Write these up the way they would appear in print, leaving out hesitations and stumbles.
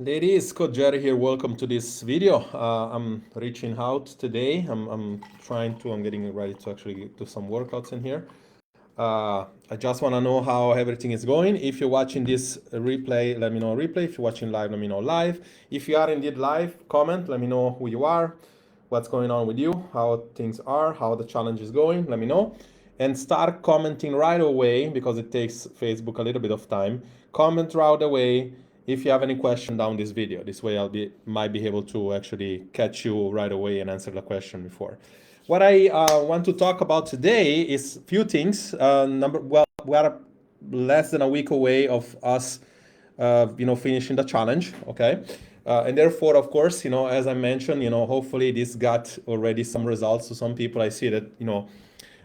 Ladies, Coach Jerry here. Welcome to this video. I'm reaching out today. I'm getting ready to actually do some workouts in here. I just want to know how everything is going. If you're watching this replay, let me know replay. If you're watching live, let me know live. If you are indeed live, comment. Let me know who you are, what's going on with you, how things are, how the challenge is going. Let me know. And start commenting right away because it takes Facebook a little bit of time. Comment right away if you have any question down this video. This way might be able to actually catch you right away and answer the question before. What I want to talk about today is a few things. We are less than a week away of us, finishing the challenge. Okay, and therefore, of course, as I mentioned, hopefully this got already some results to some people. I see that,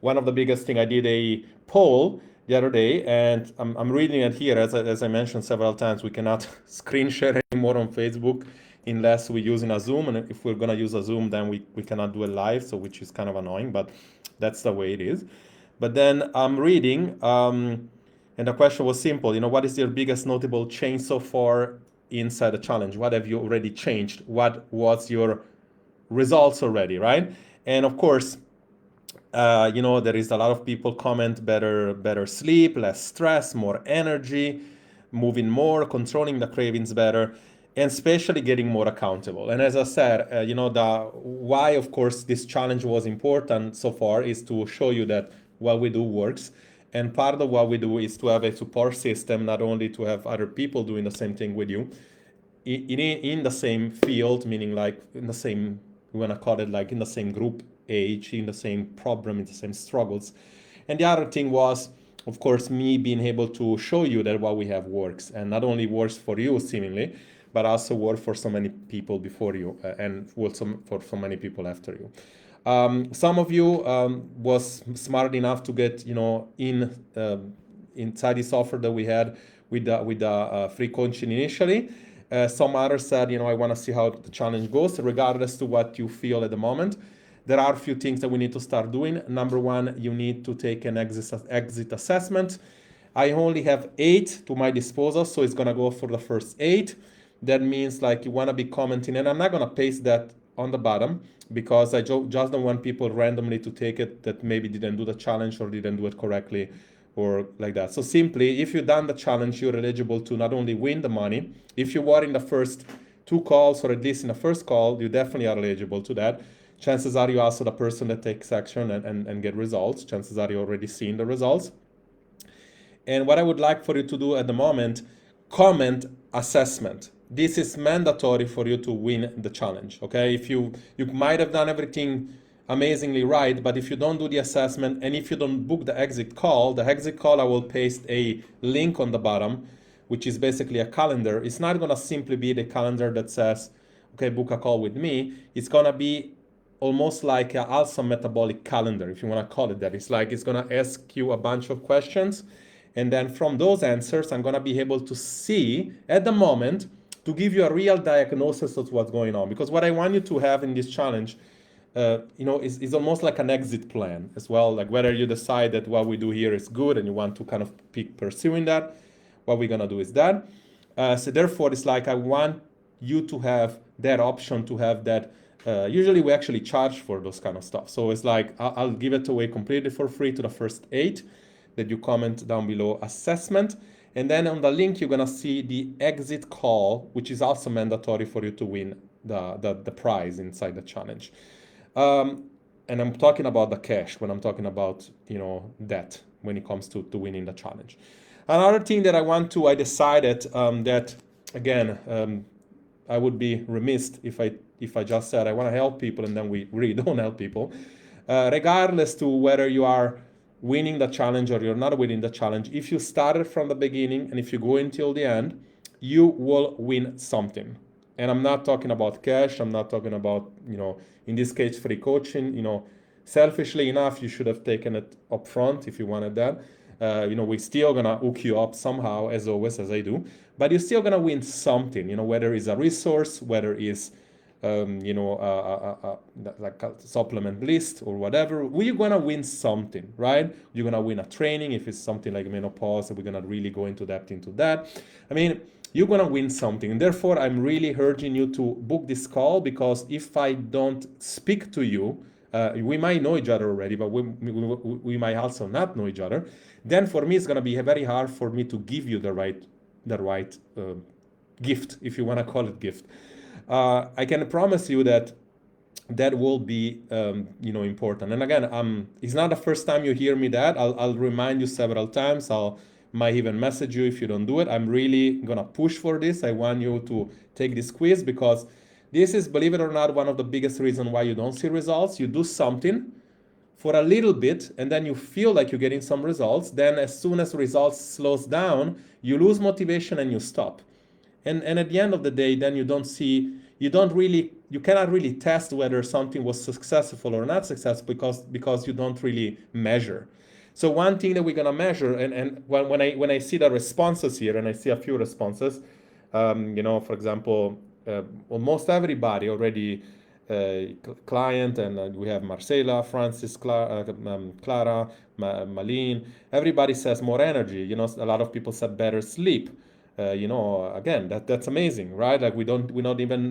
one of the biggest thing I did a poll the other day, and I'm reading it here. As I mentioned several times, we cannot screen share anymore on Facebook unless we're using a Zoom. And if we're going to use a Zoom, then we cannot do it live, so which is kind of annoying, but that's the way it is. But then I'm reading, and the question was simple. What is your biggest notable change so far inside the challenge? What have you already changed? What was your results already, right? And of course, there is a lot of people comment better sleep, less stress, more energy, moving more, controlling the cravings better, and especially getting more accountable. And as I said, the why, of course, this challenge was important so far is to show you that what we do works. And part of what we do is to have a support system, not only to have other people doing the same thing with you in the same field, meaning like in the same, we want to call it like in the same group age, in the same problem, in the same struggles. And the other thing was, of course, me being able to show you that what we have works, and not only works for you seemingly, but also works for so many people before you, and also for so many people after you. Some of you was smart enough to get inside this offer that we had with the free coaching initially. Some others said, I want to see how the challenge goes, regardless to what you feel at the moment. There are a few things that we need to start doing. Number one, you need to take an exit assessment. I only have 8 to my disposal, so it's gonna go for the first 8. That means like you wanna be commenting, and I'm not gonna paste that on the bottom because I just don't want people randomly to take it that maybe didn't do the challenge or didn't do it correctly or like that. So simply, if you've done the challenge, you're eligible to not only win the money. If you were in the first 2 calls, or at least in the first call, you definitely are eligible to that. Chances are you're also the person that takes action and get results. Chances are you're already seeing the results. And what I would like for you to do at the moment, comment assessment. This is mandatory for you to win the challenge, okay? If you might have done everything amazingly right, but if you don't do the assessment and if you don't book the exit call, I will paste a link on the bottom, which is basically a calendar. It's not gonna simply be the calendar that says, okay, book a call with me. It's gonna be almost like a also metabolic calendar, if you want to call it that. It's like it's going to ask you a bunch of questions, and then from those answers I'm going to be able to see at the moment to give you a real diagnosis of what's going on. Because what I want you to have in this challenge is almost like an exit plan as well, like whether you decide that what we do here is good and you want to kind of keep pursuing that, what we're going to do is that. So therefore it's like I want you to have that option, to have that. Usually we actually charge for those kind of stuff. So it's like, I'll give it away completely for free to the first 8 that you comment down below assessment. And then on the link, you're gonna see the exit call, which is also mandatory for you to win the prize inside the challenge. And I'm talking about the cash when I'm talking about, that when it comes to winning the challenge. Another thing that I decided that, again, I would be remiss if I just said I want to help people and then we really don't help people. Regardless to whether you are winning the challenge or you're not winning the challenge, if you started from the beginning and if you go until the end, you will win something. And I'm not talking about cash. I'm not talking about, in this case, free coaching. Selfishly enough, you should have taken it up front if you wanted that. We're still gonna hook you up somehow, as always, as I do, but you're still gonna win something, whether it's a resource, whether it's like a supplement list or whatever. We're gonna win something, right? You're gonna win a training if it's something like menopause, and we're gonna really go into depth into that. I mean, you're gonna win something. And therefore, I'm really urging you to book this call, because if I don't speak to you, we might know each other already, but we might also not know each other. Then for me, it's gonna be very hard for me to give you the right gift, if you wanna call it gift. I can promise you that that will be important. And again, it's not the first time you hear me that. I'll remind you several times. Might even message you if you don't do it. I'm really gonna push for this. I want you to take this quiz, because this is, believe it or not, one of the biggest reasons why you don't see results. You do something for a little bit, and then you feel like you're getting some results. Then as soon as results slows down, you lose motivation and you stop. And at the end of the day, then you cannot really test whether something was successful or not successful, because you don't really measure. So one thing that we're gonna measure, and when I see the responses here, and I see a few responses, for example, almost everybody already, client, and we have Marcela, Francis, Clara, Malene, everybody says more energy. A lot of people said better sleep. Again, that's amazing, right? Like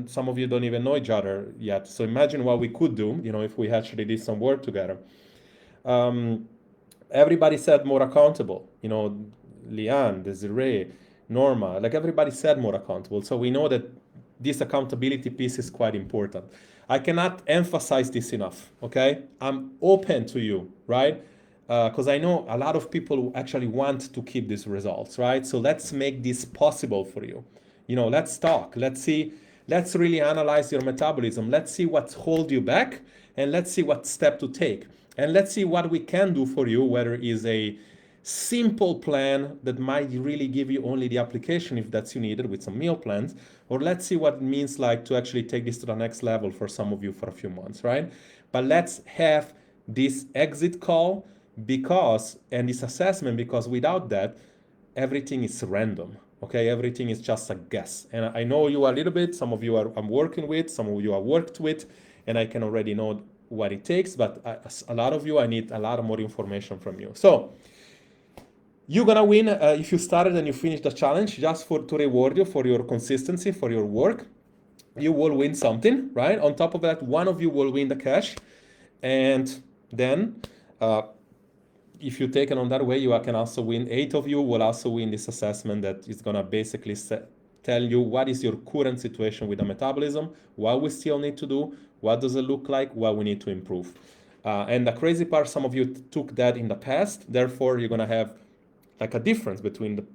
some of you don't even know each other yet. So imagine what we could do, if we actually did some work together. Everybody said more accountable, Liane, Desiree, Norma, like everybody said more accountable. So we know that this accountability piece is quite important. I cannot emphasize this enough, okay? I'm open to you, right? Because I know a lot of people actually want to keep these results, right? So let's make this possible for you. Let's talk. Let's really analyze your metabolism. Let's see what's hold you back, and let's see what step to take. And let's see what we can do for you, whether it is a simple plan that might really give you only the application if that's you needed, with some meal plans, or let's see what it means like to actually take this to the next level for some of you for a few months, right? But let's have this exit call and this assessment, because without that, everything is random, okay? Everything is just a guess. And I know you a little bit, some of you I'm working with, some of you I worked with, and I can already know what it takes, but a lot of you, I need a lot more information from you. So you're gonna win if you started and you finish the challenge, just to reward you for your consistency, for your work. You will win something, right? On top of that, one of you will win the cash, and then if you take it on that way, you can also win. 8 of you will also win this assessment that is gonna basically tell you what is your current situation with the metabolism, what we still need to do, what does it look like, what we need to improve. And the crazy part, some of you took that in the past, therefore you're gonna have like a difference between the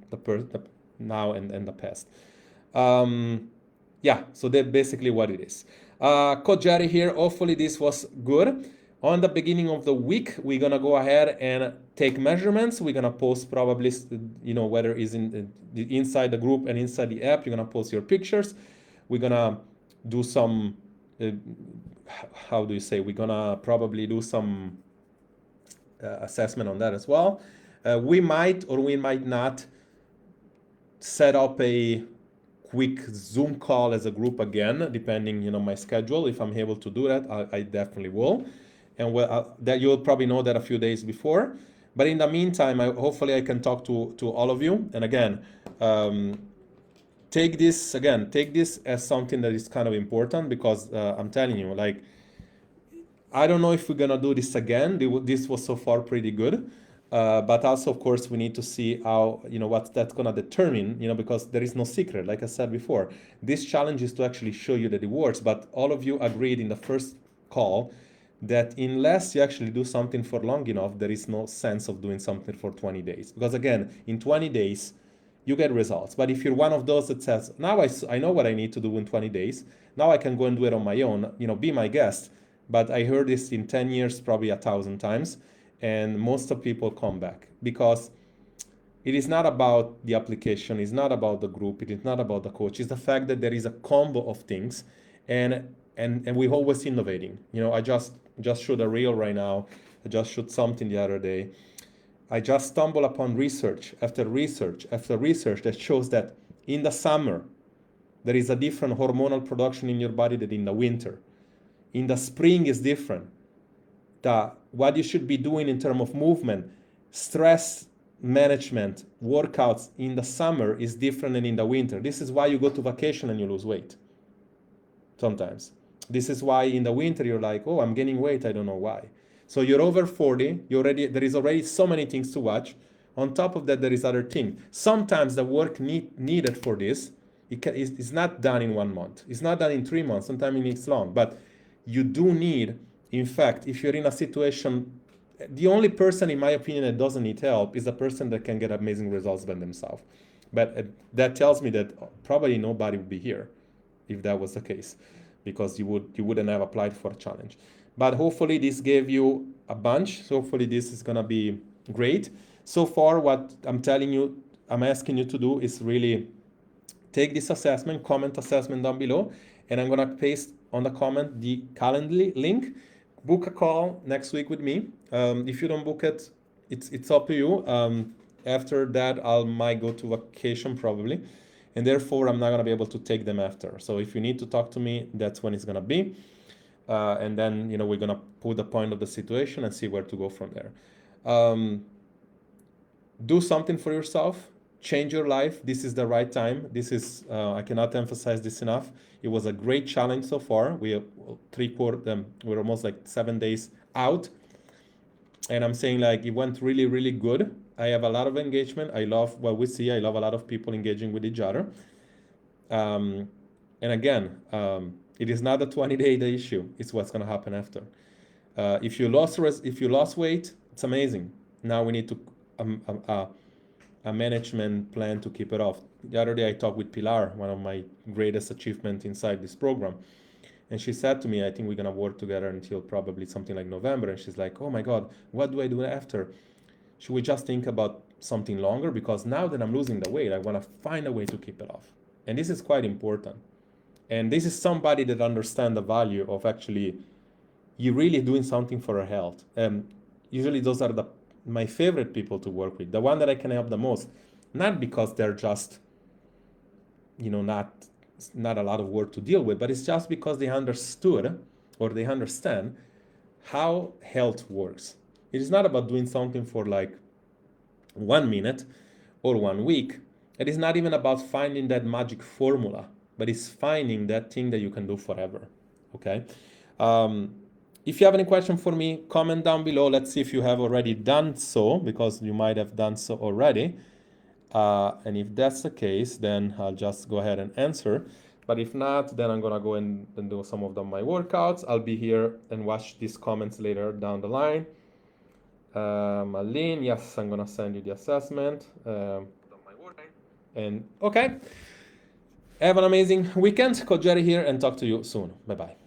now and the past. So that's basically what it is. Coach Jerry here, hopefully this was good. On the beginning of the week, we're gonna go ahead and take measurements. We're gonna post probably, whether it's inside the group and inside the app, you're gonna post your pictures. We're gonna do some, we're gonna probably do some assessment on that as well. We might or we might not set up a quick Zoom call as a group again, depending, my schedule. If I'm able to do that, I definitely will. And that you'll probably know that a few days before. But in the meantime, hopefully I can talk to all of you. And again, take this as something that is kind of important, because I'm telling you, like, I don't know if we're gonna do this again. This was so far pretty good. But also, of course, we need to see how, what that's going to determine, because there is no secret. Like I said before, this challenge is to actually show you that it works. But all of you agreed in the first call that unless you actually do something for long enough, there is no sense of doing something for 20 days. Because again, in 20 days, you get results. But if you're one of those that says, now I know what I need to do in 20 days, now I can go and do it on my own, be my guest. But I heard this in 10 years, probably 1,000 times. And most of people come back, because it is not about the application, it's not about the group, it is not about the coach, it's the fact that there is a combo of things, and we're always innovating. I just showed a reel right now. I just showed something the other day. I just stumbled upon research after research after research that shows that in the summer there is a different hormonal production in your body than in the winter. In the spring is different. What you should be doing in terms of movement, stress management, workouts in the summer is different than in the winter. This is why you go to vacation and you lose weight sometimes. This is why in the winter you're like, oh, I'm gaining weight, I don't know why. So you're over 40, there is already so many things to watch. On top of that, there is other things. Sometimes the work needed for this, it's not done in 1 month. It's not done in 3 months, sometimes it's long. But you do need, in fact, if you're in a situation, the only person, in my opinion, that doesn't need help is the person that can get amazing results by themselves. But that tells me that probably nobody would be here if that was the case, because you wouldn't have applied for a challenge. But hopefully this gave you a bunch. So hopefully this is gonna be great. So far, what I'm telling you, I'm asking you to do is really take this assessment, comment assessment down below, and I'm gonna paste on the comment the Calendly link. Book a call next week with me. If you don't book it, it's up to you. After that, I might go to vacation probably, and therefore I'm not gonna be able to take them after. So if you need to talk to me, that's when it's gonna be. And then we're gonna put the point of the situation and see where to go from there. Do something for yourself, change your life. This is the right time. This is I cannot emphasize this enough. It was a great challenge so far. We're almost like 7 days out, and I'm saying like it went really, really good. I have a lot of engagement. I love what we see. I love a lot of people engaging with each other. And again, it is not a 20-day issue. It's what's going to happen after. If you lost weight, it's amazing. Now we need to a management plan to keep it off. The other day I talked with Pilar, one of my greatest achievements inside this program. And she said to me, I think we're going to work together until probably something like November. And she's like, oh my God, what do I do after? Should we just think about something longer? Because now that I'm losing the weight, I want to find a way to keep it off. And this is quite important. And this is somebody that understands the value of actually you really doing something for her health. Usually those are my favorite people to work with, the one that I can help the most, not because they're just, not a lot of work to deal with, but it's just because they understood or they understand how health works. It is not about doing something for like 1 minute or 1 week. It is not even about finding that magic formula, but it's finding that thing that you can do forever, okay? If you have any question for me, comment down below. Let's see if you have already done so, because you might have done so already. And if that's the case, then I'll just go ahead and answer. But if not, then I'm gonna go and do some of my workouts. I'll be here and watch these comments later down the line. Aline, yes, I'm gonna send you the assessment. And okay, have an amazing weekend. Coach Jerry here, and talk to you soon. Bye-bye.